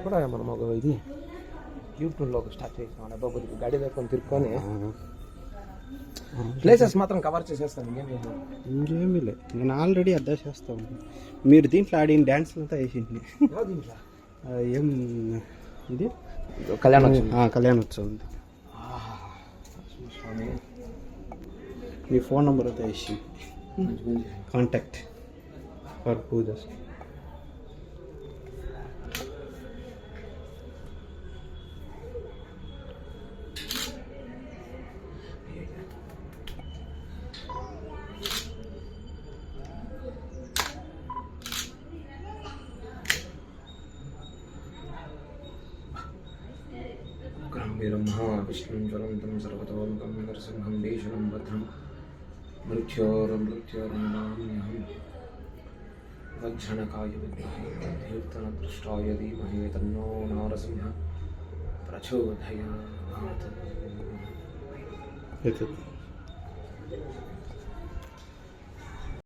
కూడా మనం ఒక ఇది యూట్యూబ్లో ఒక స్టార్ట్ చేసాం డబ్బా కొద్దిగా గాడి దగ్గర తిరుక్కొని ప్లేసెస్ మాత్రం కవర్ చేసేస్తాను. ఇంకేమీ లేదు, నేను ఆల్రెడీ అర్థం చేస్తాను. మీరు దీంట్లో ఆడిన డ్యాన్స్ అంతా వేసింది దీంట్లో ఏం ఇది కళ్యాణోత్సవం మీ ఫోన్ నెంబర్ అయితే వేసింది, కాంటాక్ట్ ఫర్ పూజస్. विष्णुं ज्वलन्तं सर्वतोमुखं नरसिंहं भीषणं भद्रं मृत्योर्मृत्योर्नमाम्यहं वज्रणकाय विद्महे कीर्तनदृष्टाय धीमहि तन्नो नरसिंहः प्रचोदयात्.